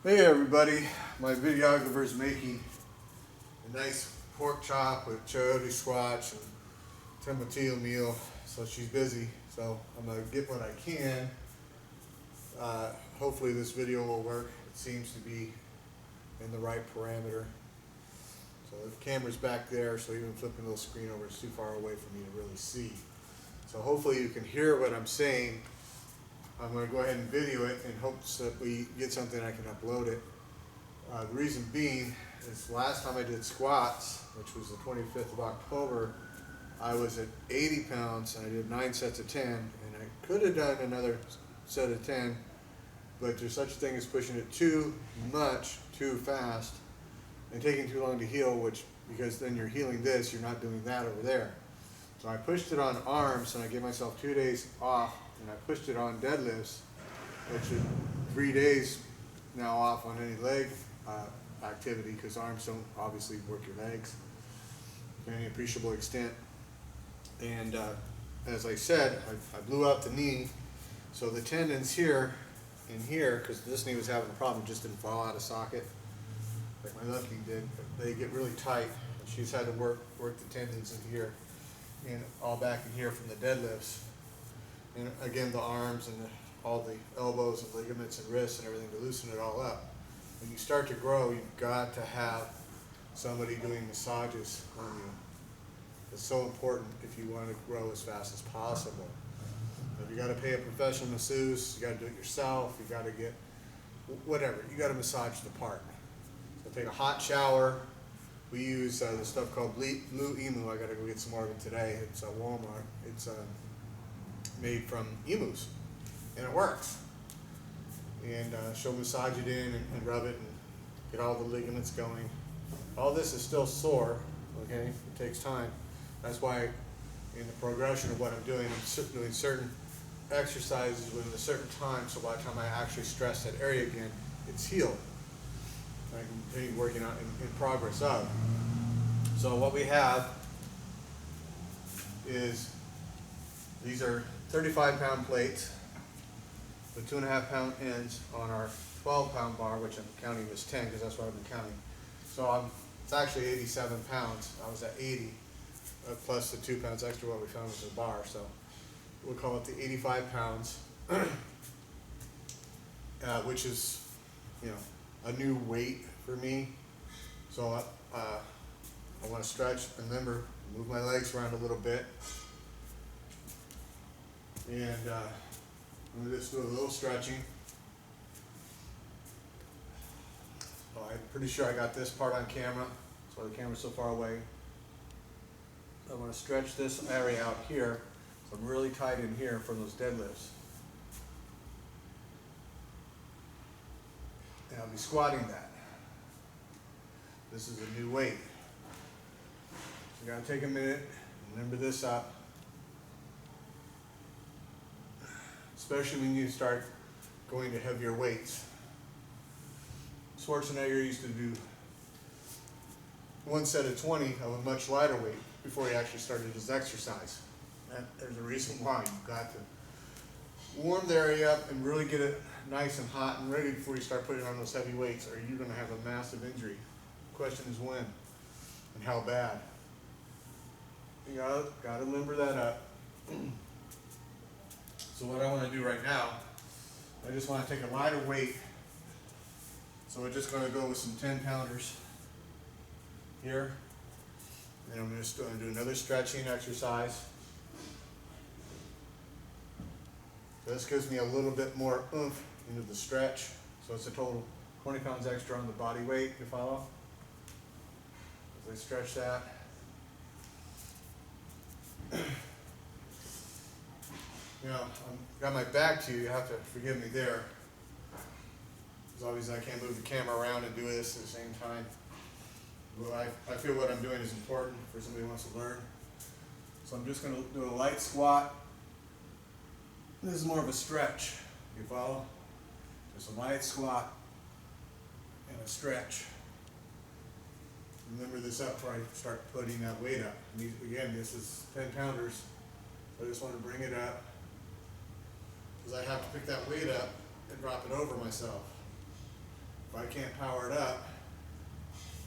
Hey everybody, my videographer is making a nice pork chop with chayote squash and tomatillo meal, so she's busy, so I'm going to get what I can. Hopefully this video will work. It seems to be in the right parameter. So the camera's back there, so even flipping the screen over is too far away for me to really see. So hopefully you can hear what I'm saying. I'm going to go ahead and video it in hopes that we get something I can upload it. The reason being is last time I did squats, which was the 25th of October, I was at 80 pounds and I did 9 sets of 10, and I could have done another set of 10, but there's such a thing as pushing it too much, too fast, and taking too long to heal, because then you're healing this, you're not doing that over there. So I pushed it on arms, and I gave myself 2 days off, and I pushed it on deadlifts, which is 3 days now off on any leg activity, because arms don't obviously work your legs to any appreciable extent. And as I said, I blew out the knee, so the tendons here and here, because this knee was having a problem, just didn't fall out of socket like my left knee did. They get really tight, and she's had to work the tendons in here and all back in here from the deadlifts. And again, the arms and all the elbows and ligaments and wrists and everything to loosen it all up. When you start to grow, you've got to have somebody doing massages on you. It's so important if you want to grow as fast as possible. If you got to pay a professional masseuse, you got to do it yourself, you got to get whatever, you got to massage the part. So take a hot shower. We use this stuff called Blue Emu. I got to go get some more of it today. It's at Walmart. It's made from emus, and it works. And she'll massage it in and rub it and get all the ligaments going. All this is still sore, okay? It takes time. That's why in the progression of what I'm doing doing certain exercises within a certain time, so by the time I actually stress that area again, it's healed. I can continue working out in progress of. So what we have is, these are 35-pound plates with 2.5-pound ends on our 12-pound bar, which I'm counting as 10 because that's what I've been counting. So it's actually 87 pounds. I was at 80, plus the 2 pounds extra what we found with the bar. So we'll call it the 85 pounds, which is, a new weight for me. So I want to stretch and remember, move my legs around a little bit. And I'm going to just do a little stretching. So I'm pretty sure I got this part on camera. That's why the camera's so far away. I want to stretch this area out here, so I'm really tight in here for those deadlifts. And I'll be squatting that. This is a new weight. So you got to take a minute and remember this up. Especially when you start going to heavier weights. Schwarzenegger used to do 1 set of 20 of a much lighter weight before he actually started his exercise. And there's a reason why. You've got to warm the area up and really get it nice and hot and ready before you start putting on those heavy weights, or you're going to have a massive injury. The question is when and how bad. You got to limber that up. So what I want to do right now, I just want to take a lighter weight. So we're just going to go with some 10-pounders here. And I'm just going to do another stretching exercise. So this gives me a little bit more oomph into the stretch. So it's a total 20 pounds extra on the body weight, you follow? As I stretch that. I've got my back to you. You have to forgive me there, because obviously I can't move the camera around and do this at the same time. Well, I feel what I'm doing is important for somebody who wants to learn. So I'm just going to do a light squat. This is more of a stretch. You follow? Just a light squat and a stretch. Remember this up before I start putting that weight up. And again, this is 10-pounders. So I just want to bring it up, because I have to pick that weight up and drop it over myself. If I can't power it up,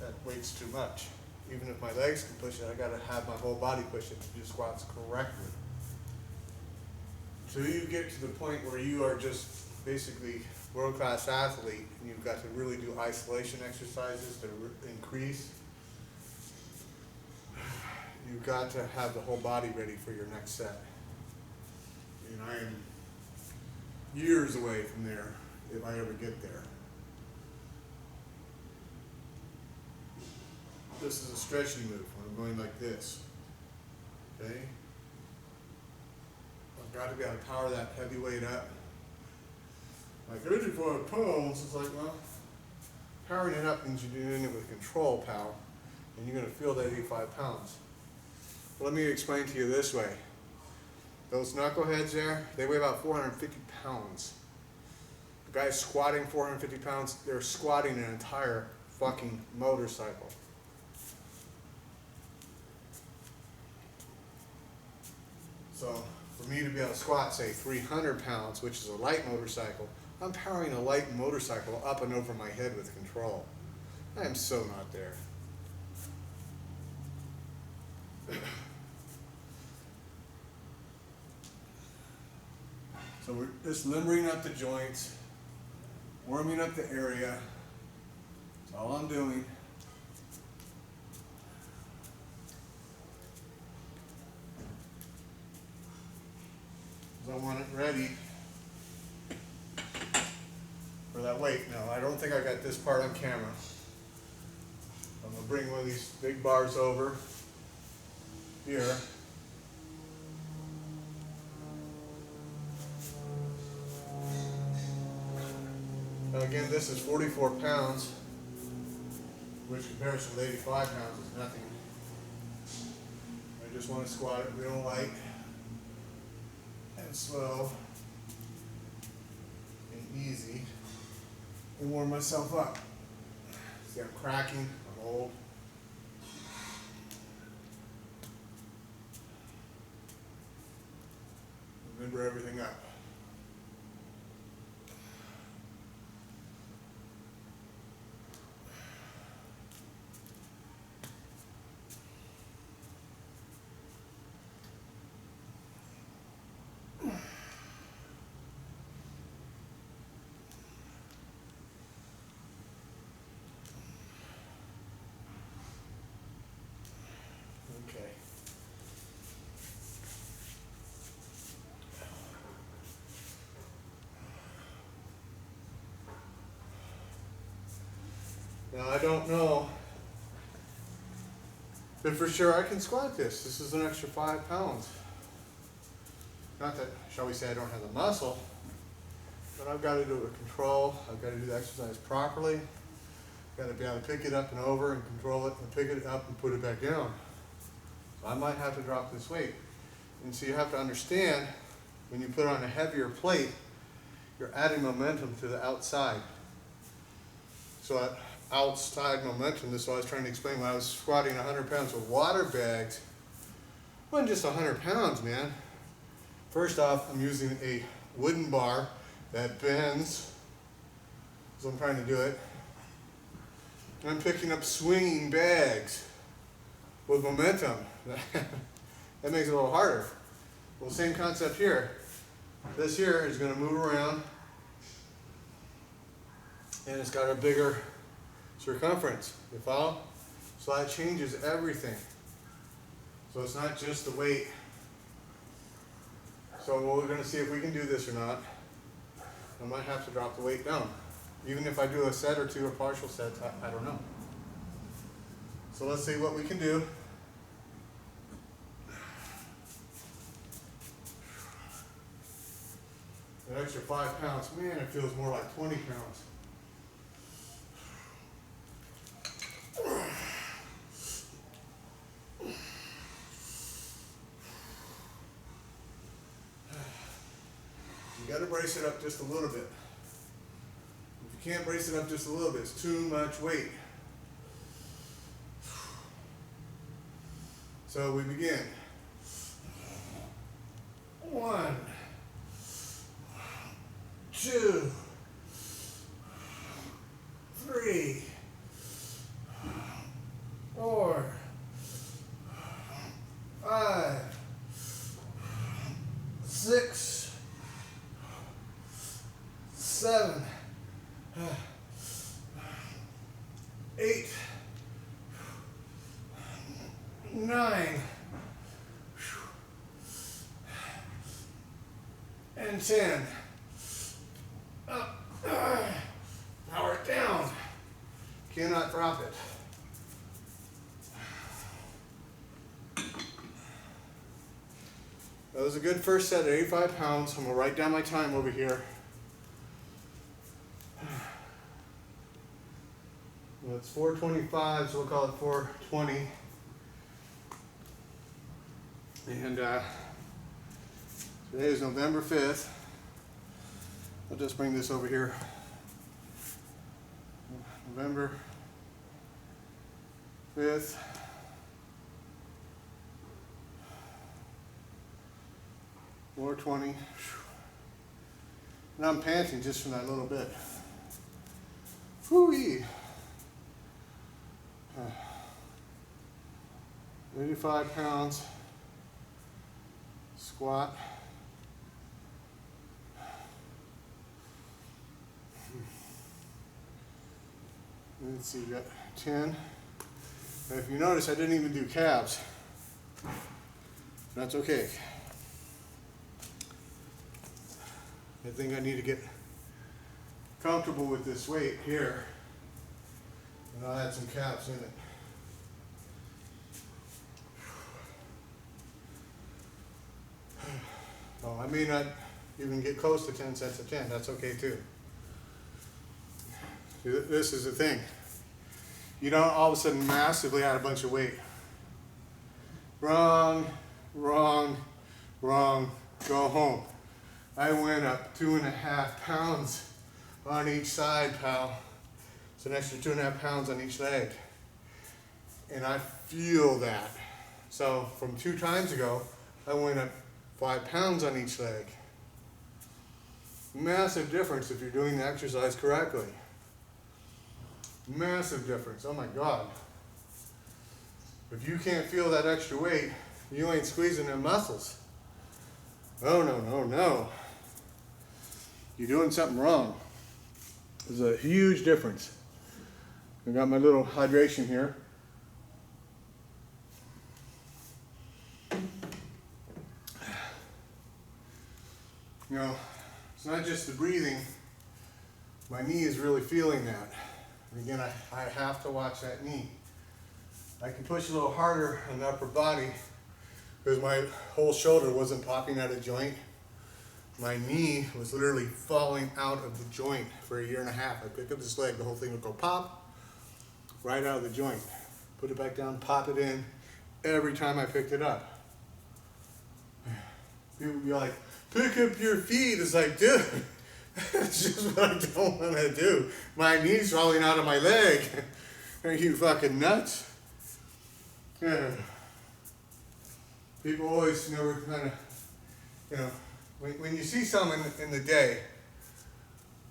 that weight's too much. Even if my legs can push it, I gotta have my whole body push it to do squats correctly. So you get to the point where you are just basically world-class athlete, and you've got to really do isolation exercises to increase. You've got to have the whole body ready for your next set. And I am years away from there, if I ever get there. This is a stretchy move when I'm going like this. Okay? I've got to be able to power that heavy weight up. Like 85 pounds, it's like, well, powering it up means you're doing it with control power, and you're going to feel that 85 pounds. But let me explain to you this way. Those knuckleheads there, they weigh about 450 pounds. The guys squatting 450 pounds, they're squatting an entire fucking motorcycle. So for me to be able to squat, say 300 pounds, which is a light motorcycle, I'm powering a light motorcycle up and over my head with control. I am so not there. So we're just limbering up the joints, warming up the area. That's all I'm doing. I want it ready for that weight. Now, I don't think I got this part on camera. I'm going to bring one of these big bars over here. Now again, this is 44 pounds, which comparison with 85 pounds is nothing. I just want to squat it real light and slow and easy and warm myself up. See, I'm cracking, I'm old. Remember everything up. Okay. Now I don't know if for sure I can squat this. This is an extra 5 pounds. Not that, shall we say, I don't have the muscle, but I've got to do it with control. I've got to do the exercise properly. I've got to be able to pick it up and over and control it and pick it up and put it back down. So I might have to drop this weight. And so you have to understand, when you put on a heavier plate, you're adding momentum to the outside. So that outside momentum, this is what I was trying to explain when I was squatting 100 pounds with water bags. It wasn't just 100 pounds, man. First off, I'm using a wooden bar that bends, so I'm trying to do it. And I'm picking up swinging bags with momentum. That makes it a little harder. Well, same concept here. This here is going to move around, and it's got a bigger circumference. You follow? So that changes everything. So it's not just the weight. So we're going to see if we can do this or not. I might have to drop the weight down. Even if I do a set or two or partial sets, I don't know. So let's see what we can do. An extra 5 pounds, man, it feels more like 20 pounds. You got to brace it up just a little bit. If you can't brace it up just a little bit, it's too much weight. So we begin. 1, 2, 7, 8, 9, and 10. Up. Power it down. Cannot drop it. That was a good first set at 85 pounds. I'm going to write down my time over here. Well, it's 4:25, so we'll call it 4:20. And today is November 5th. I'll just bring this over here. November 5th. $4.20. And I'm panting just from that little bit. Whoo-wee. 85 pounds. Squat. Let's see, we got 10. And if you notice, I didn't even do calves. That's okay. I think I need to get comfortable with this weight here. And I'll add some calves in it. Oh, I may not even get close to 10 sets of 10. That's okay too. This is the thing. You don't all of a sudden massively add a bunch of weight. Wrong, wrong, wrong, go home. I went up 2.5 pounds on each side, pal. It's an extra 2.5 pounds on each leg. And I feel that. So from 2 times ago, I went up 5 pounds on each leg. Massive difference if you're doing the exercise correctly. Massive difference, oh my God. If you can't feel that extra weight, you ain't squeezing them muscles. Oh no, no, no. You're doing something wrong. There's a huge difference. I got my little hydration here. You know, it's not just the breathing. My knee is really feeling that. And again, I have to watch that knee. I can push a little harder on the upper body because my whole shoulder wasn't popping out of joint. My knee was literally falling out of the joint for 1.5 years. I pick up this leg, the whole thing would go pop right out of the joint. Put it back down, pop it in every time I picked it up. People would be like, pick up your feet. It's like, dude, that's just what I don't want to do. My knee's falling out of my leg. Are you fucking nuts? Yeah. People always, you know, we're kind of, you know, when you see someone in the day,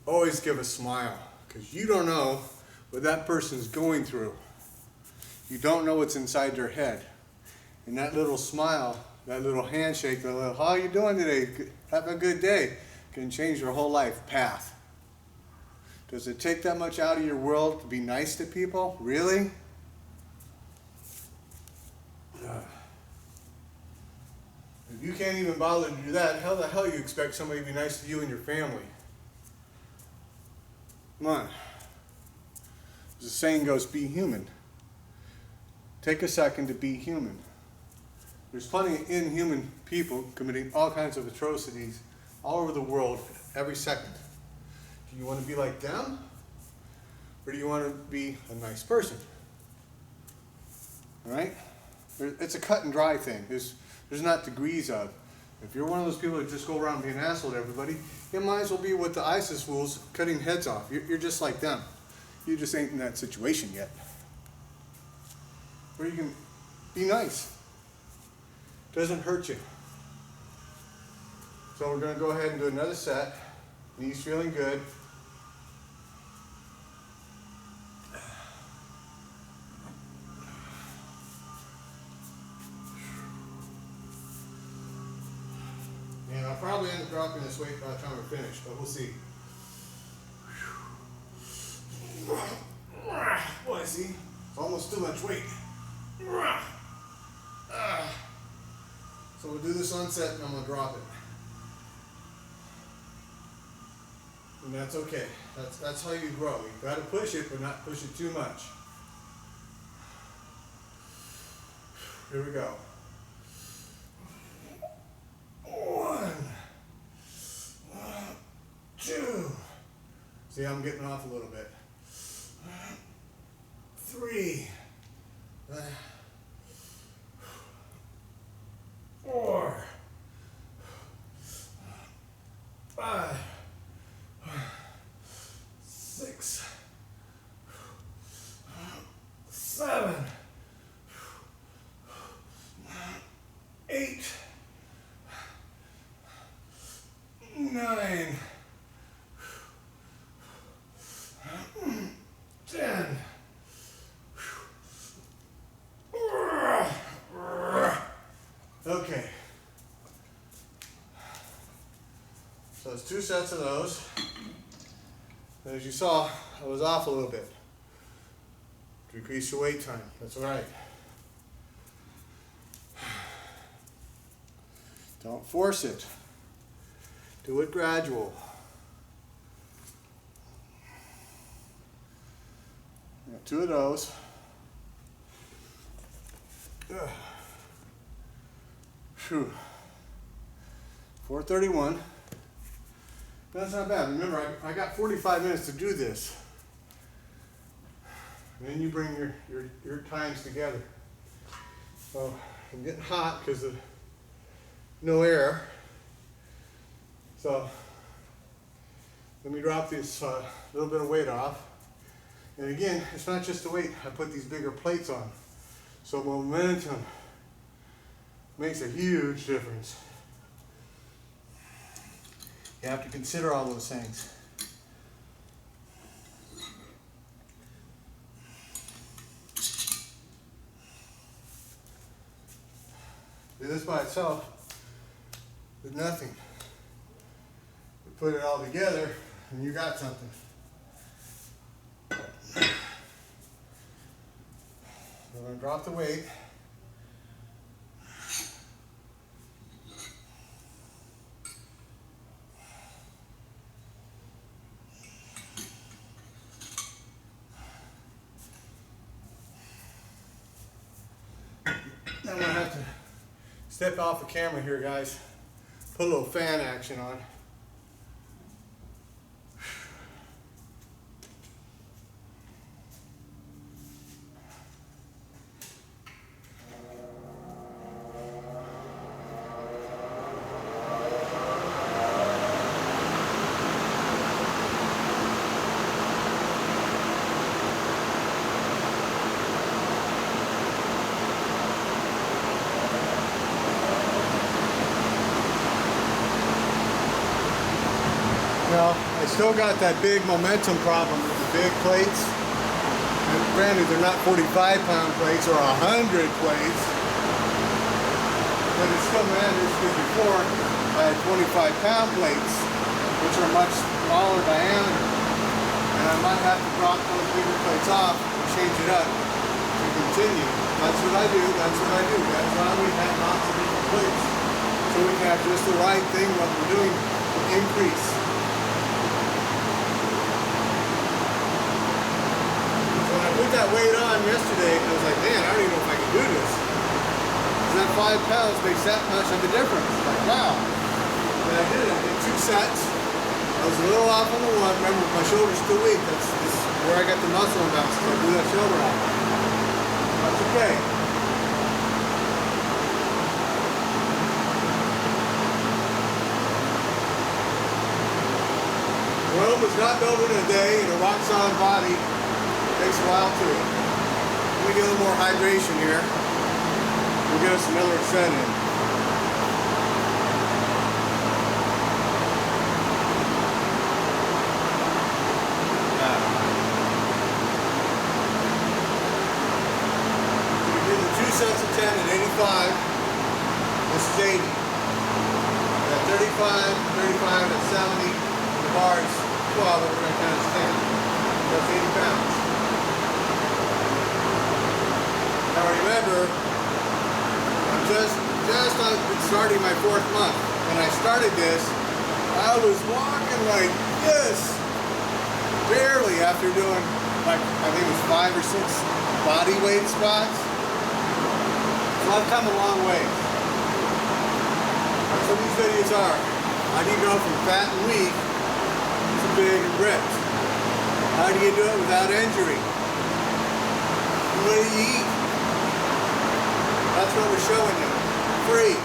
always give a smile, because you don't know what that person's going through. You don't know what's inside their head. And that little smile, that little handshake, that little, how are you doing today? Have a good day, can change your whole life path. Does it take that much out of your world to be nice to people? Really? If you can't even bother to do that, how the hell you expect somebody to be nice to you and your family? Come on. As the saying goes, be human. Take a second to be human. There's plenty of inhuman people committing all kinds of atrocities all over the world every second. Do you want to be like them? Or do you want to be a nice person? All right? It's a cut and dry thing. There's not degrees of. If you're one of those people that just go around being an asshole to everybody, you might as well be with the ISIS fools cutting heads off. You're just like them. You just ain't in that situation yet. Or you can be nice. Doesn't hurt you. So we're going to go ahead and do another set. Knees feeling good. And I'll probably end up dropping this weight by the time we're finished, but we'll see. Boy, see, it's almost too much weight. So we'll do this on set and I'm gonna drop it. And that's okay. That's how you grow. You gotta push it, but not push it too much. Here we go. 1, 2. See, I'm getting off a little bit. 3, 4, 5, 6, 7, 8, 9, 10. Okay. So it's 2 sets of those. And as you saw, I was off a little bit. Decrease your wait time. That's all right. Don't force it. Do it gradual. 2 of those. Phew. 4:31. That's not bad. Remember, I got 45 minutes to do this. And then you bring your times together. So I'm getting hot because of no air. So let me drop this little bit of weight off. And again, it's not just the weight. I put these bigger plates on. So momentum makes a huge difference. You have to consider all those things. Do this by itself with nothing. You put it all together and you got something. We're going to drop the weight. I'm going to have to step off the camera here, guys. Put a little fan action on. Well, I still got that big momentum problem with the big plates. And granted, they're not 45-pound plates or 100 plates, but it still matters because before I had 25-pound plates, which are much smaller diameter, and I might have to drop those bigger plates off and change it up to continue. That's what I do. That's what I do. That's why we have lots of different plates, so we can have just the right thing what we're doing to increase. I put that weight on yesterday and I was like, man, I don't even know if I can do this. Because that 5 pounds makes that much of a difference. Like, wow. But I did it. I did 2 sets. I was a little off on the one. Remember, my shoulder's still weak. That's where I got the muscle imbalance. So I blew that shoulder out. That's okay. Rome was not built in a day in a rock-solid body. Takes a while too. Let me get a little more hydration here. We'll get us another set in. We did the 2 sets of 10 at 85. This is 80. At 35 at 70. The bar is 12, but we're going to count as 10. That's 80. starting my 4th month. When I started this, I was walking like this, barely, after doing like, I think it was 5 or 6 body weight squats. So I've come a long way. That's what these videos are. How do you go from fat and weak to big and ripped? How do you do it without injury? What do you eat? That's what we're showing you. Free.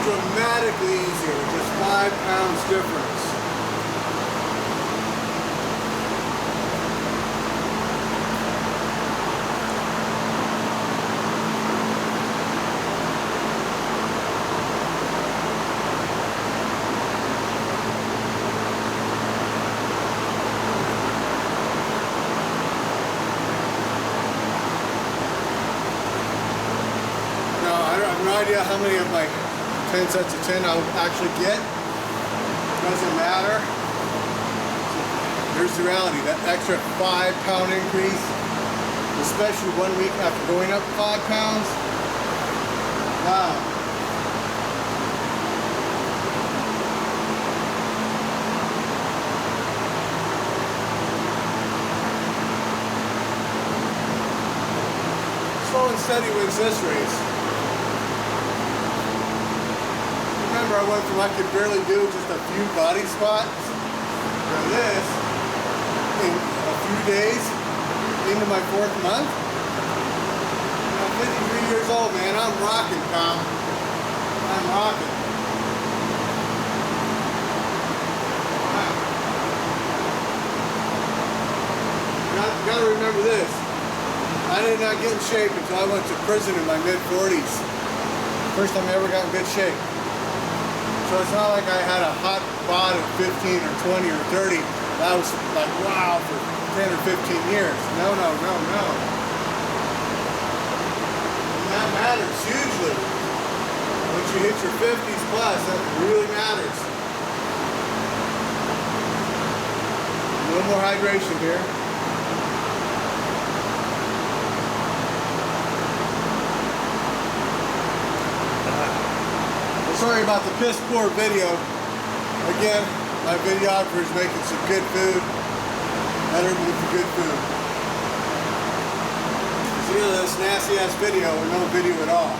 Dramatically easier, just 5 pounds difference. Now, I have no idea how many of my 10 sets of 10 I'll actually get. Doesn't matter. Here's the reality, that extra 5-pound increase, especially 1 week after going up 5 pounds. Wow. Slow and steady wins this race. Remember, I went from I could barely do just a few body squats to this in a few days into my 4th month. I'm 53 years old, man. I'm rocking, pal. I'm rocking. Wow. You gotta remember this. I did not get in shape until I went to prison in my mid-40s. First time I ever got in good shape. So it's not like I had a hot bod at 15 or 20 or 30. That was like, wow, for 10 or 15 years. No, no, no, no. And that matters hugely. Once you hit your 50s plus, that really matters. A little more hydration here. Sorry about the piss poor video. Again, my videographer is making some good food. Better with the good food. It's either this nasty ass video or no video at all.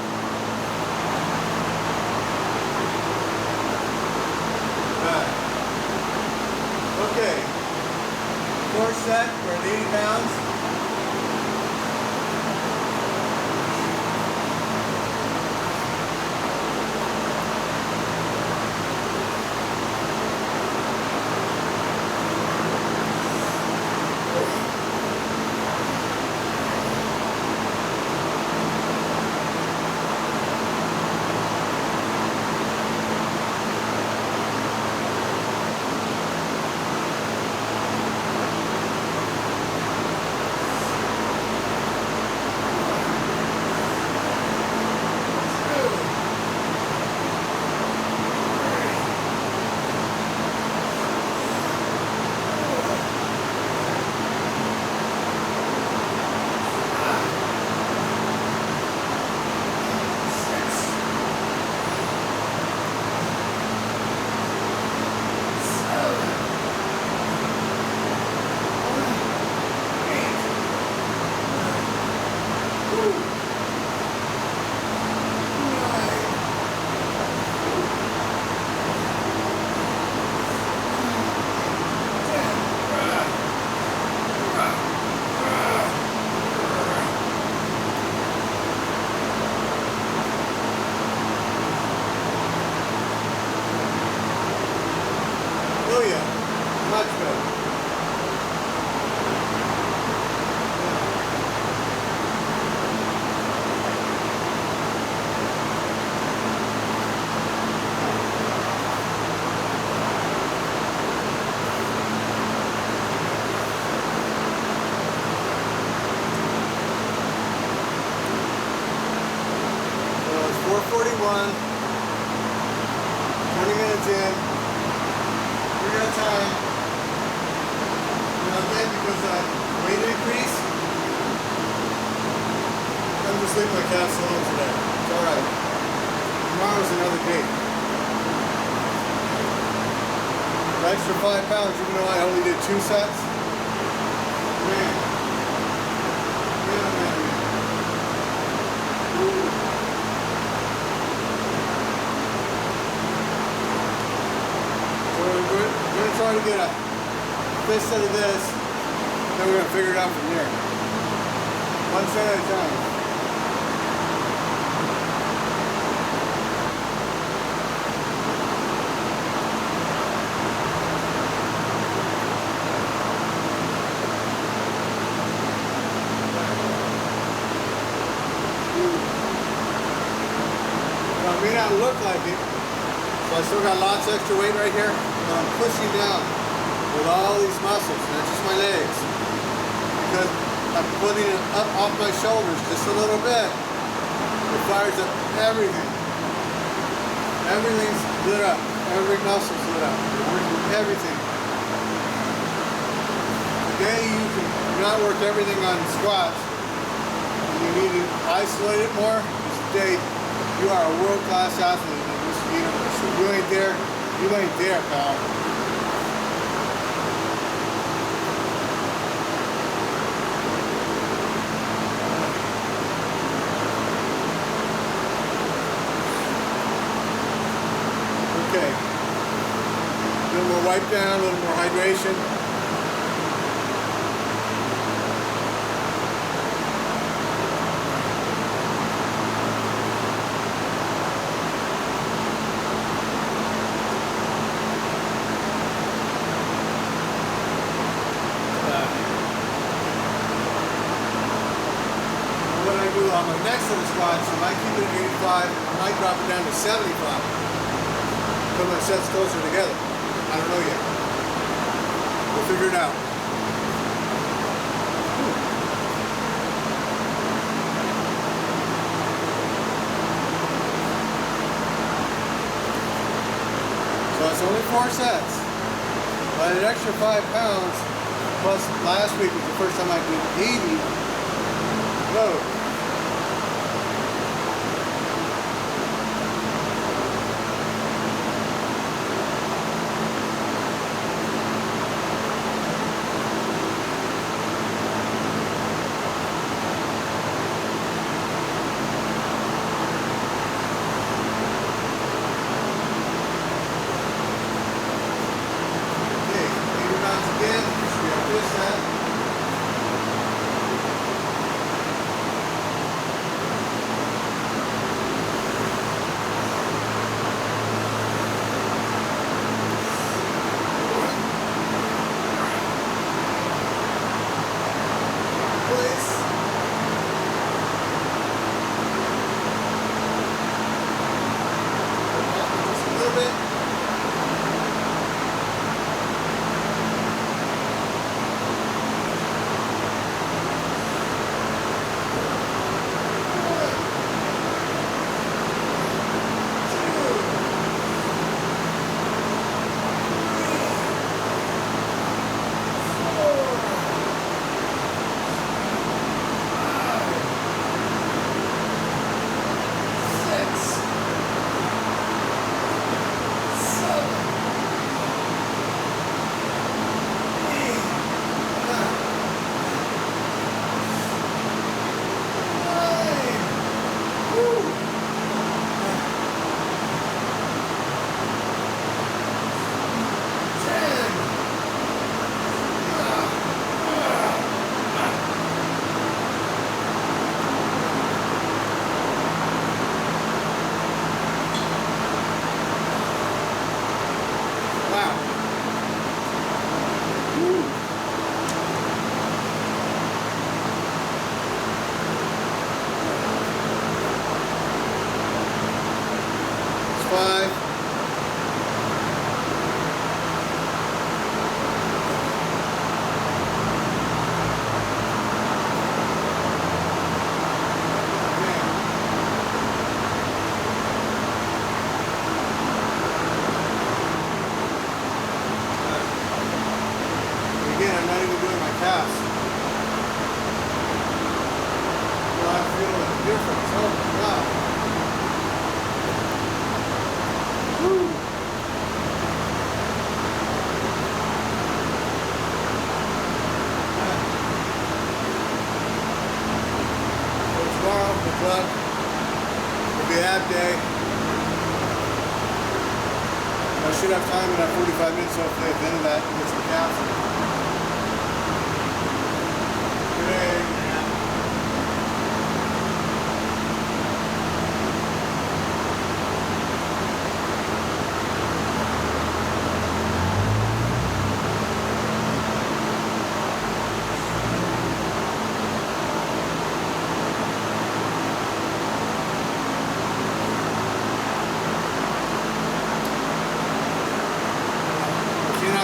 Alright. Okay. 4th set, we're at 80 pounds. 1:41. 20 minutes in. We're out of time. Again, because weight increase, I'm just leaving my calves alone today. It's alright. Tomorrow's another day. The extra 5 pounds, even though I only did 2 sets. Man. Man. Woo. So we're going to try to get a fifth set of this, then we're going to figure it out from there. One set at a time. Now, it may not look like it, so I still got lots of extra weight right here, but I'm pushing down with all these muscles, not just my legs, because I'm putting it up off my shoulders just a little bit. It fires up everything. Everything's lit up. Every muscle's lit up. You're working everything. Today you can not work everything on squats. You need to isolate it more. Today you are a world-class athlete. You ain't there. You ain't there, pal. Okay, a little more wipe down, a little more hydration. What I do on my next set of squats, I might keep it at 85, I might drop it down to 75. Put my sets closer together. I don't know yet. We'll figure it out. So it's only 4 sets. But an extra 5 pounds, plus last week was the first time I did 80 loads. be ab day. I should have time in that 45 minutes, hopefully, at the end of that, to get some capsule. Today,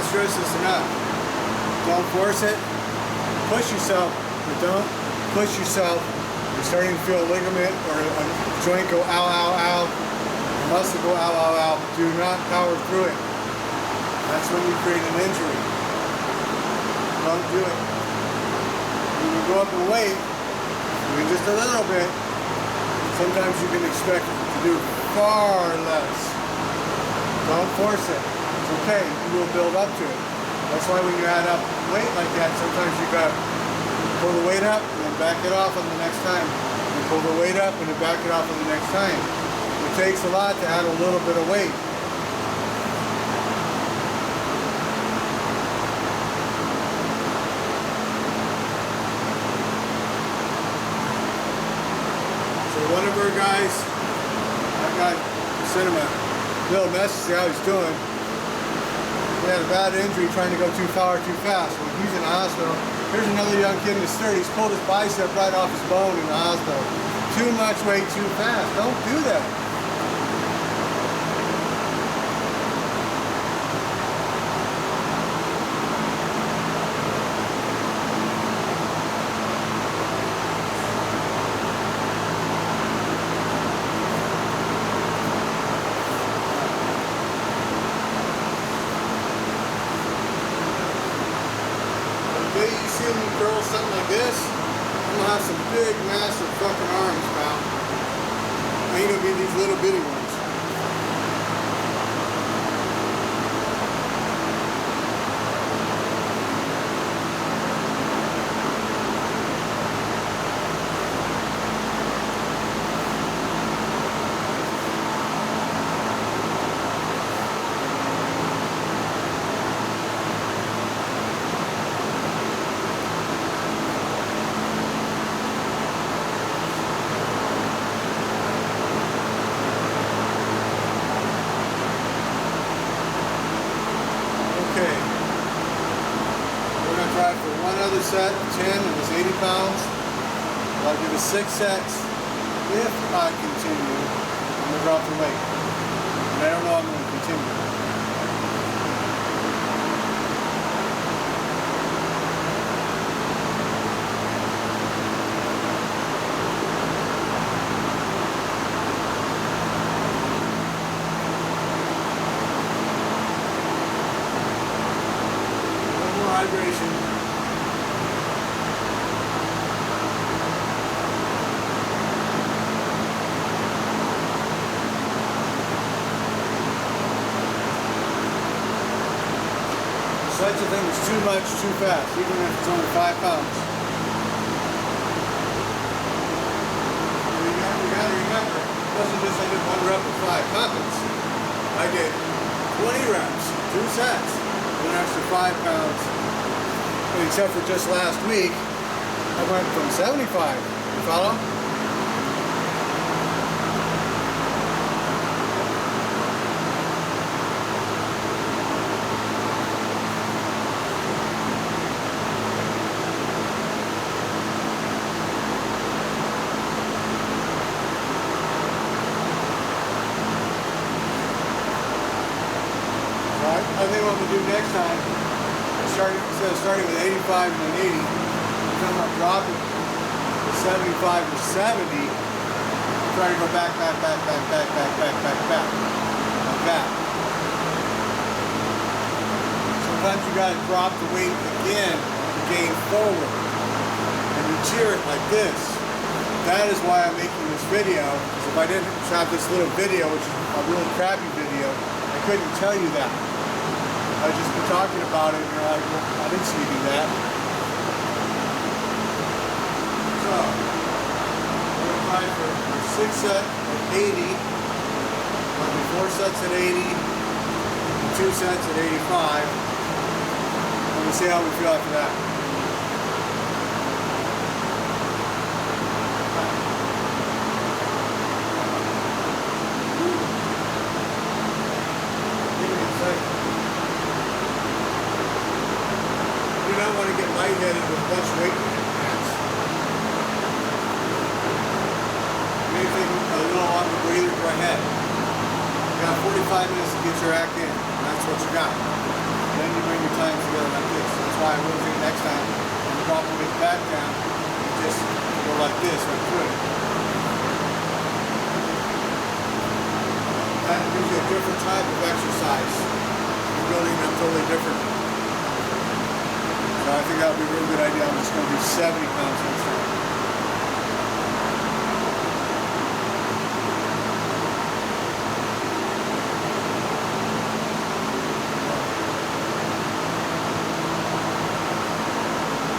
stress this enough. Don't force it. Push yourself, but don't push yourself. You're starting to feel a ligament or a joint go ow, ow, ow. A muscle go ow, ow, ow. Do not power through it. That's when you create an injury. Don't do it. When you go up in weight, even just a little bit, sometimes you can expect to do far less. Don't force it. Okay, you will build up to it. That's why when you add up weight like that, sometimes you got to pull the weight up and then back it off on the next time. You pull the weight up and then back it off on the next time. It takes a lot to add a little bit of weight. So one of our guys, I sent him a little message to see how he's doing. He had a bad injury trying to go too far too fast. When he's in the hospital, here's another young kid in his 30s, pulled his bicep right off his bone in the hospital. Too much weight too fast. Don't do that. You see me curl something like this, I'm gonna have some big, massive fucking arms, pal. Ain't gonna be these little bitty ones. For one other set of 10, it was 80 pounds. I'll give it 6 sets. If I continue, I'm going to drop the weight. And I don't know I'm going to continue. No more hydration. Such a thing is too much, too fast, even if it's only 5 pounds. You gotta remember, it wasn't just I did 1 rep of 5 pounds. I did 20 reps, 2 sets, an extra 5 pounds. And except for just last week, I went from 75. You follow? I think what I'm going to do next time, instead of starting with 85 and then 80, I'm going to drop it to 75 or 70, try to go back, like that. Sometimes you got to drop the weight again to gain forward, and you cheer it like this. That is why I'm making this video, because if I didn't have this little video, which is a really crappy video, I couldn't tell you that. I've just been talking about it, and you're like, well, I didn't see you do that. So, try for 6 sets at 80. I'll do 4 sets at 80, 2 sets at 85. And we'll see how we feel after that. Give me a second. You do not want to get lightheaded with a bunch of weight in your hands. Anything a little longer breather, go ahead. You got 45 minutes to get your act in. And that's what you got. Then you bring your time together like this. That's why I will say next time, when you drop the weight back down, you just go like this, right through it. That gives you a different type of exercise. You're building them totally different. So I think that would be a really good idea. I'm just going to do 70 pounds next time.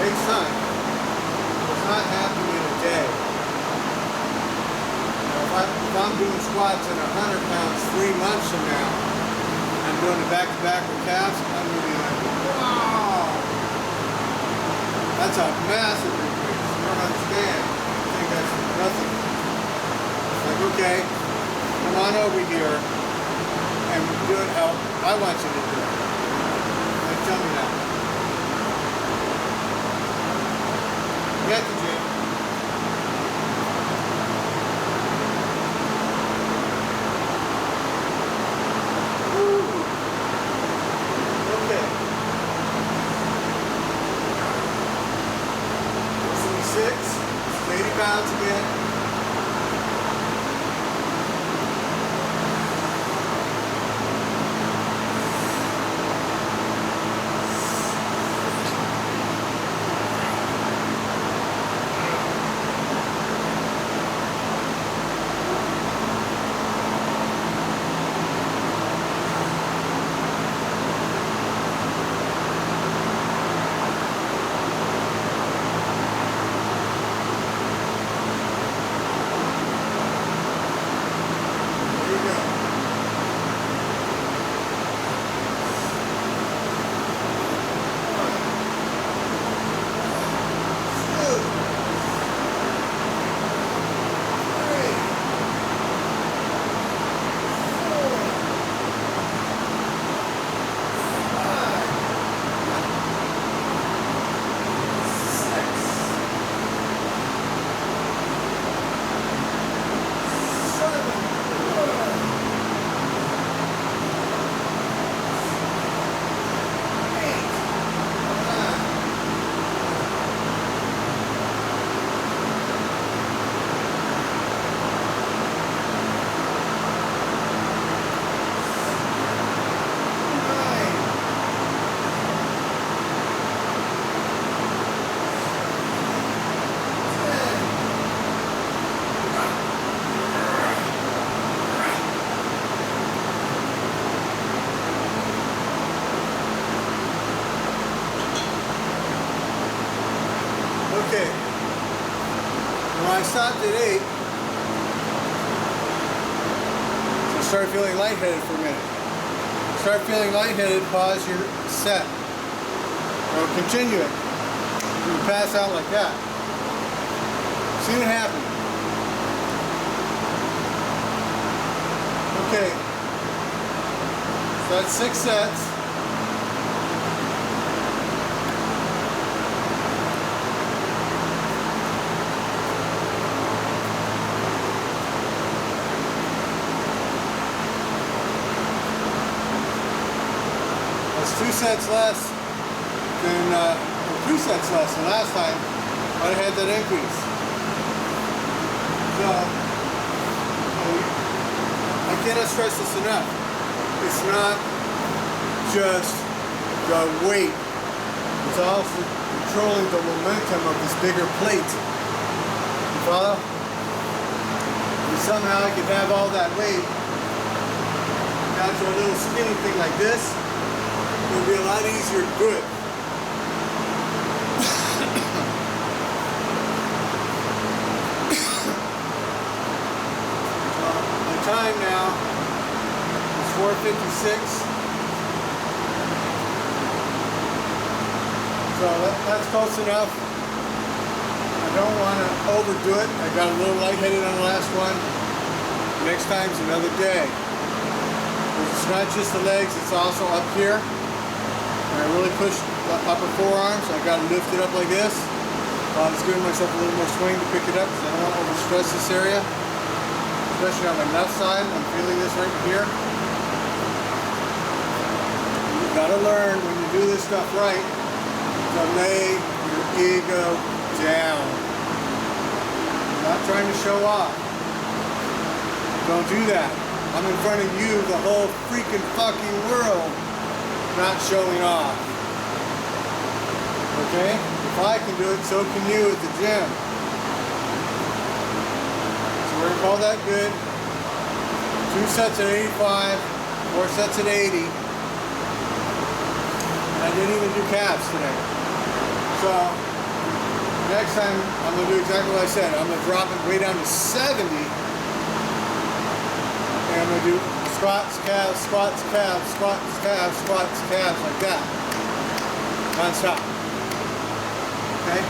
Takes time. It's not happening in a day. Now, if I'm doing squats at 100 pounds 3 months from now, I'm doing it back-to-back with calves, I'm going to be like, wow! That's a massive increase. You don't understand. I think that's nothing. It's like, okay, come on over here and do it how I want you to do it. Like, tell me that. Get the gym. Woo. Okay. 6, 80 pounds again. Okay. When I stopped at 8, so start feeling lightheaded for a minute. Start feeling lightheaded, pause your set. Or continue it. You can pass out like that. See what happens. Okay. So that's 6 sets. That's 2 sets less than, 3 sets less than last time when I had that increase. So, I cannot stress this enough. It's not just the weight. It's also controlling the momentum of this bigger plate. You follow? And somehow I could have all that weight down to a little skinny thing like this. It'll be a lot easier to do it. time now. It's 4:56. So that's close enough. I don't want to overdo it. I got a little lightheaded on the last one. Next time's another day. It's not just the legs, it's also up here. And I really pushed the upper forearms. I got to lift it up like this. I was giving myself a little more swing to pick it up because I don't want to overstress this area. Especially on my left side. I'm feeling this right here. You got to learn when you do this stuff right to lay your ego down. I'm not trying to show off. Don't do that. I'm in front of you, the whole freaking fucking world, not showing off. Okay? If I can do it, so can you at the gym. So we're gonna call that good. 2 sets at 85, 4 sets at 80. And I didn't even do calves today. So next time I'm gonna do exactly what I said. I'm gonna drop it way down to 70. And I'm going to do squats, calves, squats, calves, squats, calves, squats, calves, like that. Non-stop. Okay?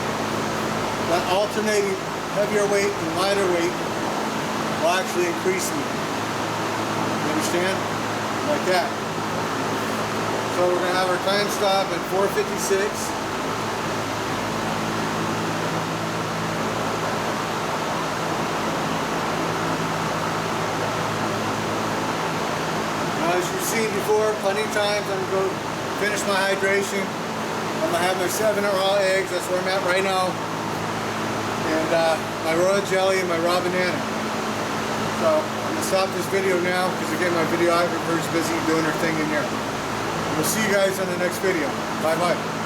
That alternating heavier weight and lighter weight will actually increase me. You understand? Like that. So we're going to have our time stop at 4:56. As you've seen before, plenty of times, I'm going to go finish my hydration. I'm going to have my 7 raw eggs. That's where I'm at right now. And my royal jelly and my raw banana. So I'm going to stop this video now because again, my videographer is busy doing her thing in here. We'll see you guys on the next video. Bye-bye.